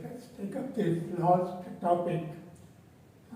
let's take up this last topic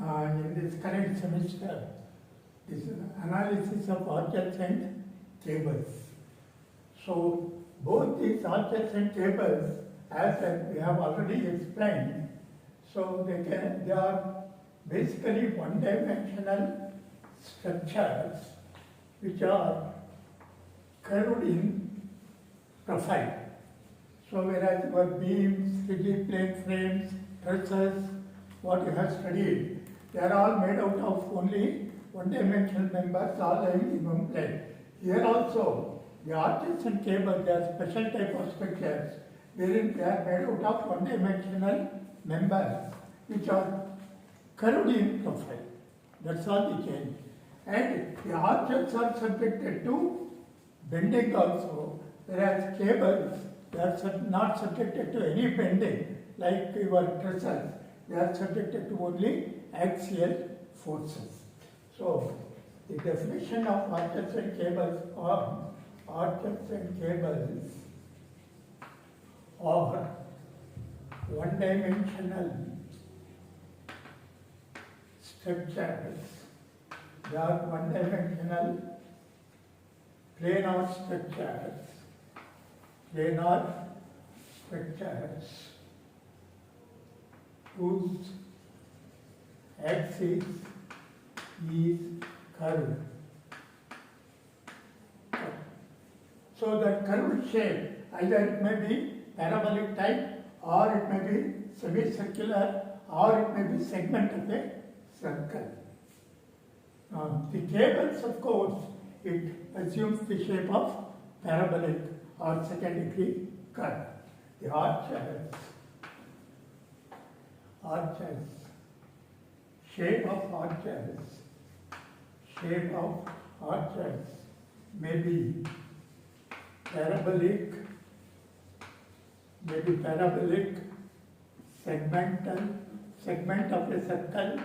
in this current semester. This is analysis of adjacent cables. So both these adjacent cables, as we have already explained, so they are basically one-dimensional structures which are curved in profile. So whereas your beams, rigid plane frames, trusses, what you have studied, they are all made out of only one-dimensional members all lying in one plane. Here also, the adjacent cable, they are special type of structures wherein they are made out of one-dimensional members which are curved in profile. That's all the change. And the objects are subjected to bending also, whereas cables, they are not subjected to any bending like your trusses. They are subjected to only axial forces. So, the definition of adjacent cables are one-dimensional structures. They are one-dimensional planar structures whose axis is curved. So that curved shape, either it may be parabolic type, or it may be semicircular, or it may be segment of a circle. The cables, of course, it assumes the shape of parabolic or second degree curve. The arches, shape of arches may be parabolic, segment of a circle,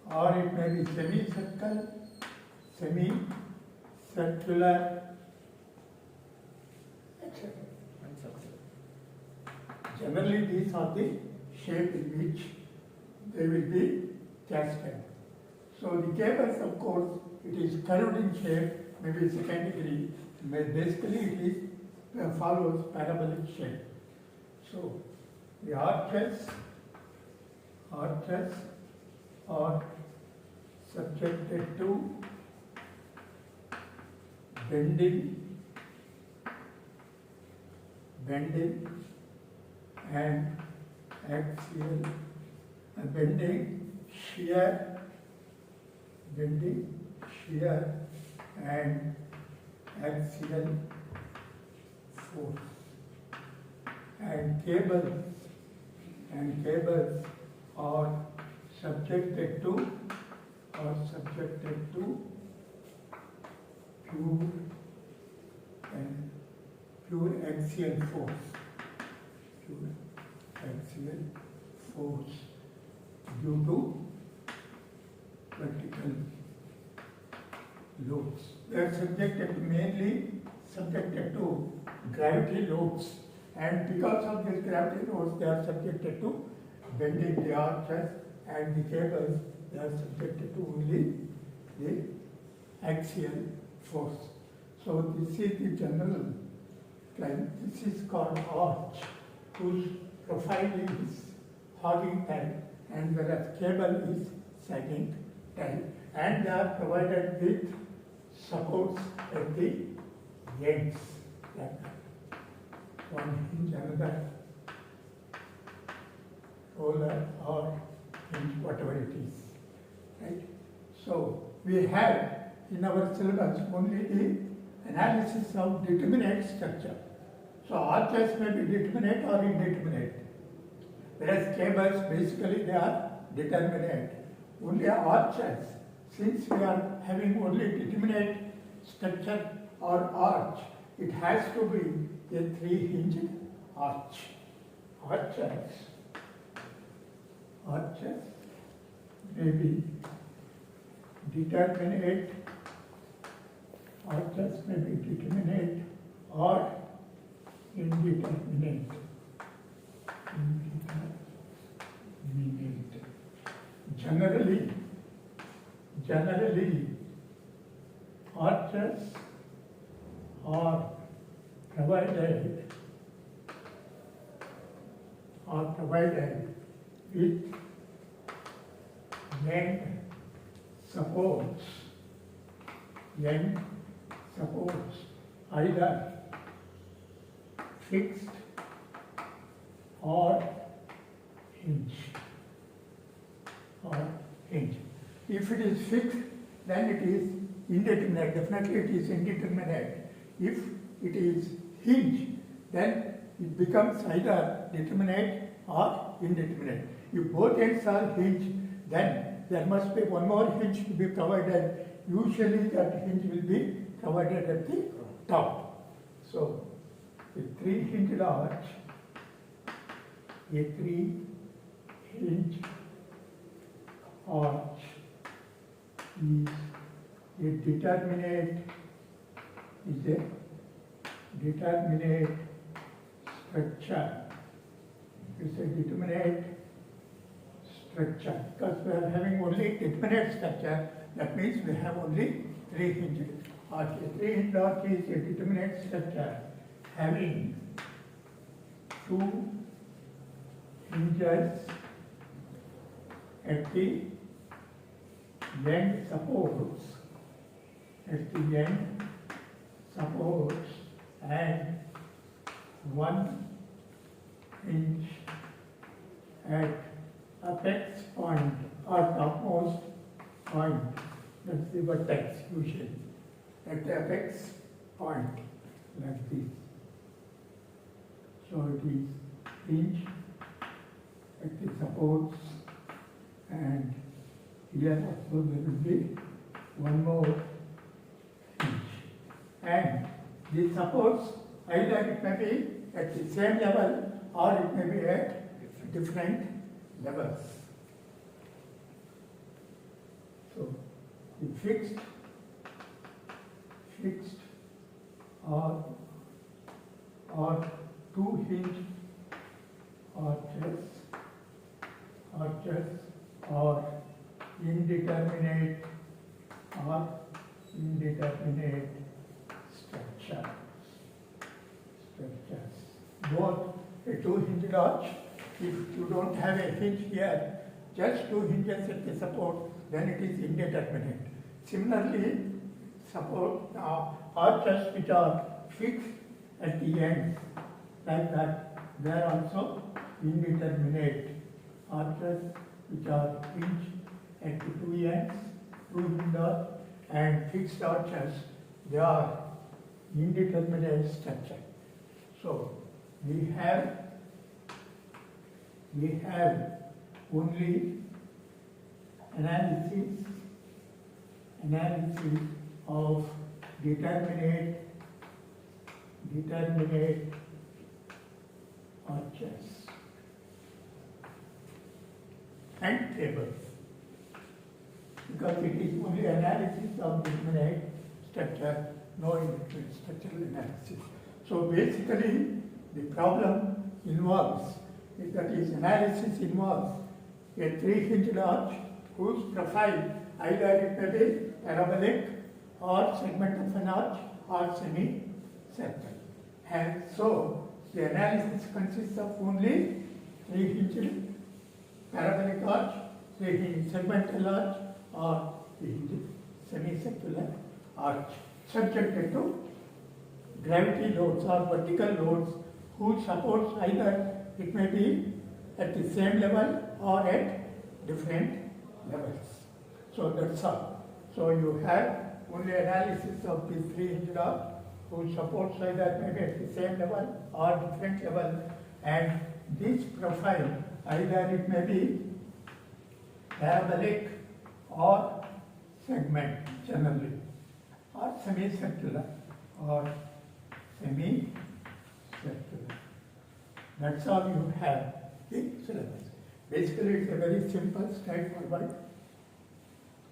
or it may be semicircular, etc. Generally, these are the shape in which they will be casted. So the cables, of course, it is curved in shape, maybe second degree. Basically, it follows parabolic shape. So the arches are subjected to bending and axial shear and axial force. And cables are subjected to pure axial force due to vertical loads. They are mainly subjected to gravity loads, and because of these gravity loads, they are subjected to bending the arches, and the cables, they are subjected to only the axial force. So this is the general plan. This is called arch, whose profile is hogging type, and whereas cable is sagging type, and they are provided with supports at the ends, like one hinge, another roller or hinge, whatever it is, right? So we have in our syllabus only the analysis of determinate structure. So arches may be determinate or indeterminate, whereas cables basically they are determinate. Only arches, since we are having only determinate structure or arch, it has to be a three-hinged arch. Arches may be determinate, or indeterminate. Indeterminate. Generally, arches are provided with end supports either fixed or hinge. If it is fixed, then it is indeterminate. Definitely it is indeterminate. If it is hinge, then it becomes either determinate or indeterminate. If both ends are hinge, then there must be one more hinge to be provided. Usually that hinge will be provided at the top. So, a three-hinged arch, a three-hinge arch is a determinate structure. It's a determinate structure because we are having only determinate structure. That means we have only three-hinged arch. A three-hinged arch is a determinate structure having two hinges at the end supports, and one hinge at apex point or topmost point. That's the vertex usually. At the apex point, like this. So it is hinge at the supports, and here also there will be one more hinge. And the supports either it may be at the same level or it may be at different levels. So the fixed or two hinge arches or indeterminate structures. Both a two-hinged arch, if you don't have a hinge here, just two hinges at the support, then it is indeterminate. Similarly, support arches which are fixed at the end, like that, they are also indeterminate. Arches which are hinged at the two ends, two-hinged arch, and fixed arches, they are indeterminate structure. So we have only analysis of determinate arches and tables, because it is only analysis of determinate structure, no indeterminate structural analysis. So basically the problem involves, that is analysis involves a three-hinged arch whose profile either it may be parabolic or segment of an arch or semi-circle. And so the analysis consists of only three-hinged parabolic arch, three-hinged segmental arch, or three-hinged semicircular arch, subjected to gravity loads or vertical loads whose supports either it may be at the same level or at different levels. So that's all. So you have only analysis of these three-hinged arch whose supports either may be at the same level or different level, and this profile either it may be parabolic or segment generally, or semicircular or semicircular. That's all you have in syllabus. Basically, it's a very simple, straightforward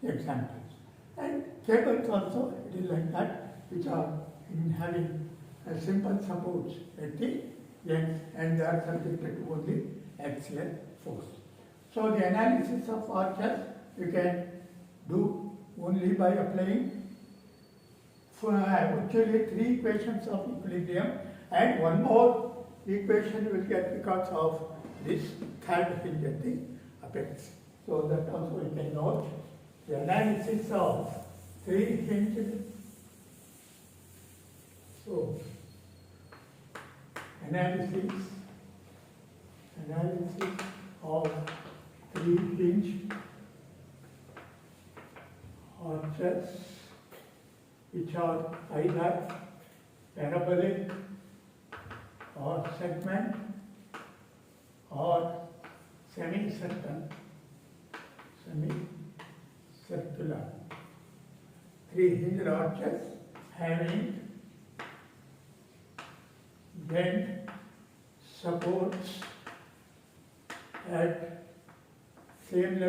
examples. And cables also, it is like that, which are in having simple supports at the ends, and they are subjected to only axial force. So the analysis of arches you can do only by applying actually 3 equations of equilibrium, and one more equation you will get because of this third hinge at the apex. So that also you can note the analysis of 3 hinged. So analysis of 3 hinged arches which are either parabolic or segment or semicircular. 3 hinged arches having bent supports at same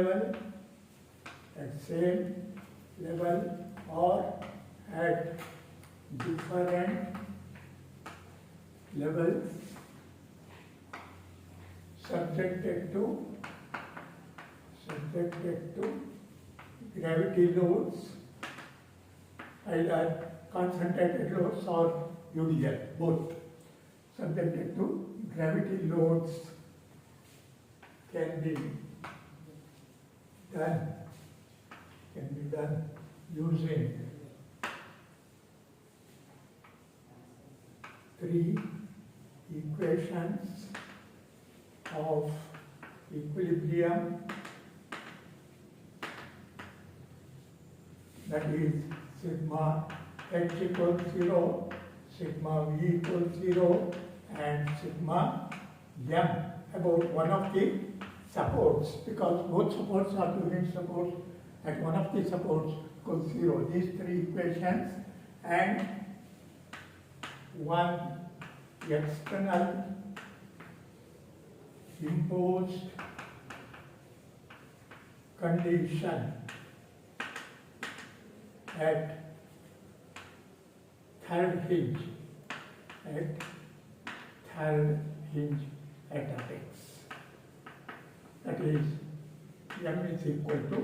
level or at different levels, subjected to gravity loads, either concentrated loads or UDL, both. Subjected to gravity loads can be done using 3 equations of equilibrium, that is sigma h equals 0, sigma v equals 0, and sigma m about one of the supports, because both supports are unit supports at one of the supports equals 0. These 3 equations and one external imposed condition at third hinge at apex, that is m is equal to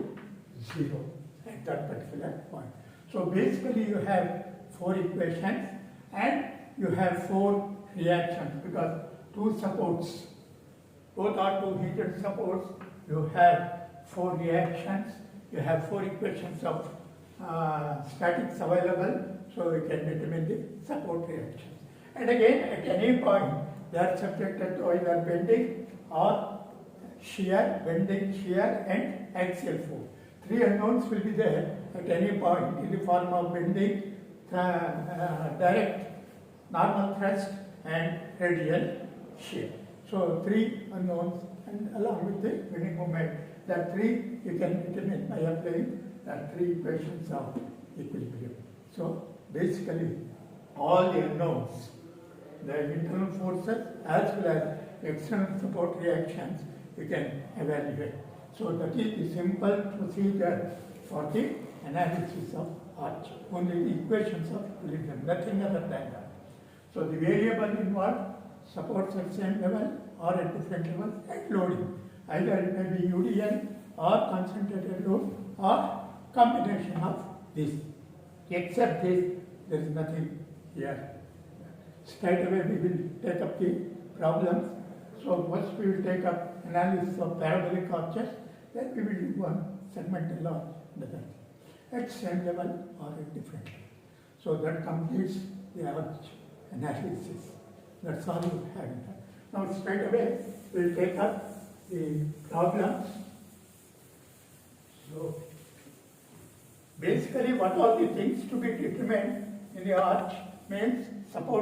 0 at that particular point. So basically you have 4 equations and you have 4 reactions, because 2 supports, both are 2 heated supports, you have 4 reactions, you have 4 equations of statics available, so you can determine the support reactions. And again, at any point, they are subjected to either bending or shear, and axial force. 3 unknowns will be there at any point in the form of bending, direct normal thrust, and radial shear. So 3 unknowns, and along with the bending moment, that 3 you can determine by applying the 3 equations of equilibrium. So basically all the unknowns, the internal forces as well as external support reactions, you can evaluate. So that is the simple procedure for the analysis of arch. Only the equations of equilibrium, nothing other than that. So the variable involved, supports at same level or at different levels, and loading. Either it may be UDL or concentrated load or combination of this. Except this, there is nothing here. Straight away we will take up the problems. So first we will take up analysis of parabolic arches, then we will do one segmental arch, at same level or at different level. So that completes the arch analysis. That's all you have in that. Now straight away we will take up the problems. So basically what are the things to be determined in the arch means support